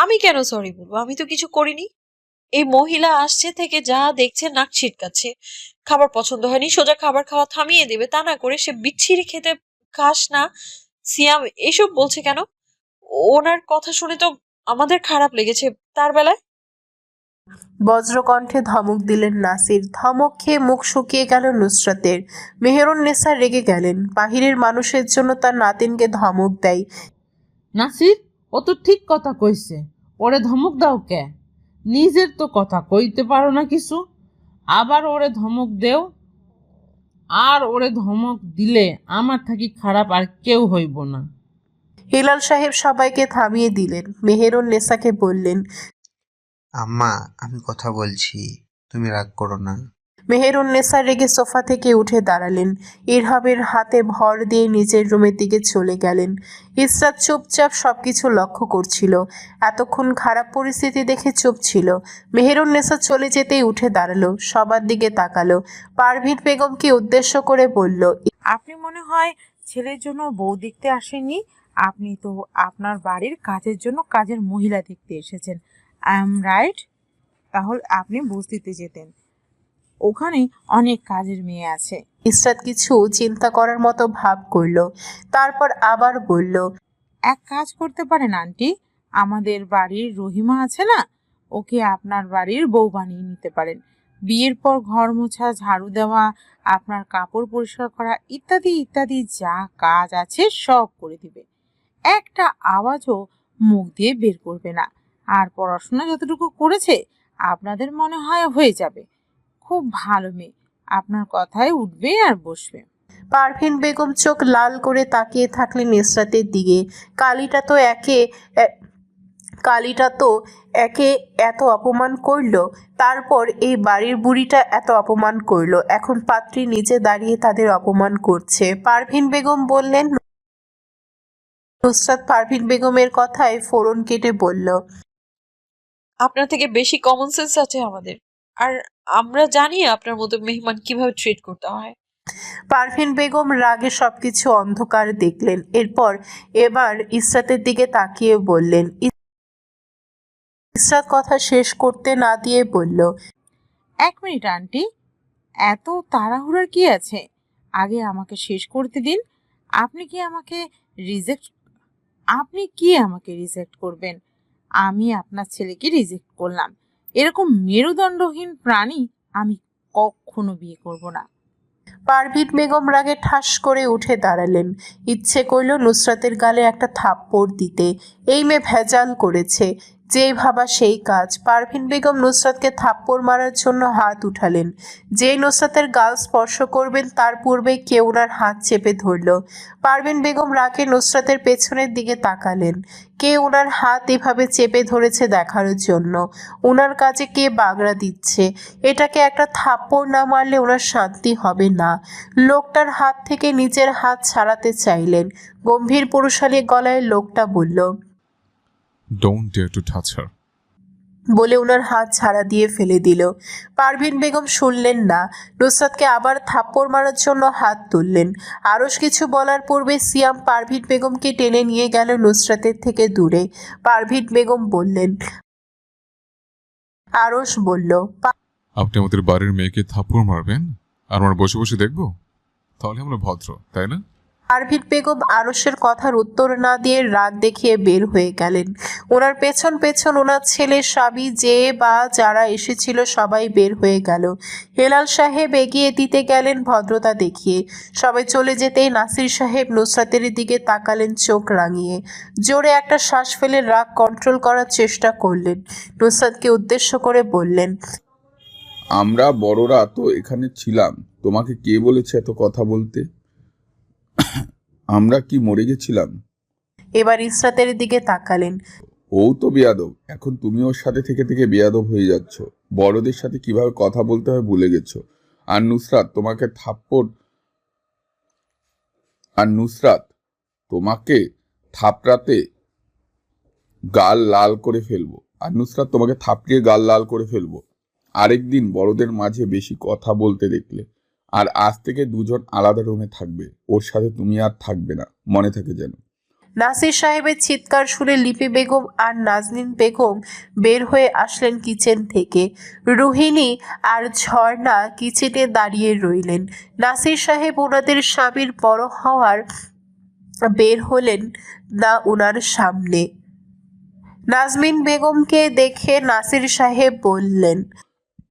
আমি কেন সরি বলবো? আমি তো কিছু করিনি। এই মহিলা আসছে থেকে যা দেখছে নাক ছিটকাচ্ছে। খাবার পছন্দ হয়নি, সোজা খাবার খাওয়া থামিয়ে দেবে, তা না করে সে বিচ্ছিরি খেতে খাস না সিয়াম এসব বলছে কেন? ওনার কথা শুনে তো আমাদের খারাপ লেগেছে। তার বেলায় বজ্রকণ্ঠে ধমক দিলেন নাসির। ধমক খেয়ে মুখ শুকিয়ে গেল নুসরাতের। মেহেরুন্নেসা রেগে গেলেন। বাহিরের মানুষের জন্য তার নাতিনকে ধমক দেয়। নাসির, ও তো ঠিক কথা কইছে, ওরে ধমক দাও কে? নিজের তো কথা কইতে পারো না কিছু, আবার ওরে ধমক দেও। আর ওরে ধমক দিলে আমার থাকি খারাপ আর কেউ হইব না। হিলাল সাহেব সবাইকে থামিয়ে দিলেন। মেহেরুন্নেসাকে বললেন, আম্মা, আমি কথা বলছি, তুমি রাগ করো না। মেহেরুন্নেসা রেগে সোফা থেকে উঠে দাঁড়ালেন। ইরহাবের হাতে ভর দিয়ে নিজের রুমের দিকে চলে গেলেন। ইসরাত চুপচাপ সবকিছু লক্ষ্য করছিল। এতক্ষণ খারাপ পরিস্থিতি দেখে চুপ ছিল। মেহেরুন্নেসা চলে যেতেই উঠে দাঁড়ালো, সবার দিকে তাকালো। পারভিন বেগমকে উদ্দেশ্য করে বলল, আপনি মনে হয় ছেলের জন্য বউ দেখতে আসেননি, আপনি তো আপনার বাড়ির কাজের জন্য কাজের মহিলা দেখতে এসেছেন। I am right? তাহলে আপনি বস্তিতে যেতেন, ওখানে অনেক কাজের মেয়ে আছে। ইসরাত কিছু চিন্তা করার মতো ভাব করল, তারপর আবার বলল, এক কাজ করতে পারেন আন্টি, আমাদের বাড়ির রহিমা আছে না, ওকে আপনার বাড়ির বউ বানিয়ে নিতে পারেন। বিয়ের পর ঘর মোছা, ঝাড়ু দেওয়া, আপনার কাপড় পরিষ্কার করা ইত্যাদি ইত্যাদি যা কাজ আছে সব করে দিবে। একটা আওয়াজও মুখ দিয়ে বের করবে না। আর পড়াশোনা যতটুকু করেছে আপনাদের মনে হয় হয়ে যাবে। খুব ভালো মেয়ে, আপনার কথায় উঠবে আর বসবে। পারভিন বেগম চোখ লাল করে তাকিয়ে থাকলেন ইসরাতের দিকে। কালিটা তো একে এ- কালিটা তো একে এত অপমান করলো, তারপর এই বাড়ির বুড়িটা এত অপমান করলো, এখন পাত্রী নিচে দাঁড়িয়ে তাদের অপমান করছে। পারভিন বেগম বললেন। নুসরাত পারভিন বেগমের কথায় ফোড়ন কেটে বলল, আপনার থেকে বেশি কমন সেন্স আছে আমাদের। আর আমরা জানি আপনার মতো মেহমান কিভাবে ট্রিট করতে হয়। পারভিন বেগম রাগে সবকিছু অন্ধকার দেখলেন। এবার ইসরাতের দিকে তাকিয়ে বললেন। ইসরাত কথা শেষ করতে না দিয়ে বলল, এক মিনিট আন্টি, এত তাড়াহুড়ার কি আছে? আগে আমাকে শেষ করতে দিন। আপনি কি আমাকে রিজেক্ট আপনি কি আমাকে রিজেক্ট করবেন? আমি আপনার ছেলেকে রিজেক্ট করলাম। এরকম মেরুদণ্ডহীন প্রাণী আমি কখনো বিয়ে করব না। পারভিন বেগম রাগে ঠাস করে উঠে দাঁড়ালেন। ইচ্ছে করল নুসরাতের গালে একটা থাপ্পড় দিতে। এই মেয়ে ভেজাল করেছে, যেই ভাবা সেই কাজ। পারভিন বেগম নুসরাতকে থাপ্পড় মারার জন্য হাত উঠালেন। যেই নুসরাতের গাল স্পর্শ করবেন তার পূর্বে কেউ ওনার হাত চেপে ধরল। পারভিন বেগম রাগে নুসরাতের পেছনের দিকে তাকালেন। কে ওনার হাত এভাবে চেপে ধরেছে দেখার জন্য। ওনার কাছে কে বাগড়া দিচ্ছে। এটাকে একটা থাপ্পড় না মারলে ওনার শান্তি হবে না। লোকটার হাত থেকে নিজের হাত ছাড়াতে চাইলেন। গম্ভীর পুরুষালী গলায় লোকটা বলল, Don't dare to touch her. বলে ওনার হাত ছাড়া দিয়ে ফেলে দিল। পারভিন বেগম শুনলেন না। নুসরাতকে আবার থাপ্পড় মারার জন্য হাত তুললেন। আরশ কিছু বলার পূর্বে সিয়াম পারভিন বেগমকে টেনে নিয়ে গেল নুসরাতের থেকে দূরে। পারভিন বেগম বললেন। আরশ বলল, আপনি আমাদের বাড়ির মেয়েকে থাপ্পড় মারবেন আর আমরা বসে বসে দেখব? তাহলে আমরা ভদ্র, তাই না? পারভিন বেগম আরশের কথার উত্তর না দিয়ে রাগ দেখিয়ে বের হয়ে গেলেন। ওনার পেছন পেছন ওনার ছেলে, স্বামী, যে বা যারা এসেছিল সবাই বের হয়ে গেল। হেলাল সাহেব এগিয়ে দিতে গেলেন ভদ্রতা দেখিয়ে। সবাই চলে যেতেই নাসির সাহেব নুসরাতের দিকে তাকালেন চোখ রাঙিয়ে। জোরে একটা শ্বাস ফেলে রাগ কন্ট্রোল করার চেষ্টা করলেন। নুসরাতকে উদ্দেশ্য করে বললেন, আমরা বড়রা তো এখানে ছিলাম, তোমাকে কে বলেছে এত কথা বলতে? আমরা কি মরে গেছিলাম? এবার ইসরাতের দিকে তাকালেন। ও তো বেয়াদব, এখন তুমি ওর সাথে থেকে থেকে বেয়াদব হয়ে যাচ্ছ। বড়দের সাথে কিভাবে কথা বলতে হয় ভুলে গেছো। আর নুসরাত তোমাকে থাপ্পড় আর নুসরাত তোমাকে থাপড়াতে গাল লাল করে ফেলবো। আর নুসরাত তোমাকে থাপড়িয়ে গাল লাল করে ফেলবো আরেকদিন বড়দের মাঝে বেশি কথা বলতে দেখলে। আর আজ থেকে দুজন আলাদা রুমে থাকবে, ওর সাথে তুমি আর থাকবে না, মনে থাকে যেন। নাসির সাহেবের চিৎকার শুনে লিপি বেগম আর নাজনীন বেগম বের হয়ে আসলেন কিচেন থেকে। রোহিণী আর ঝর্ণা কিচেনে দাঁড়িয়ে রইলেন। নাসির সাহেব ওনাদের স্বামীর বড় হওয়ার বের হলেন না ওনার সামনে। নাজমিন বেগমকে দেখে নাসির সাহেব বললেন,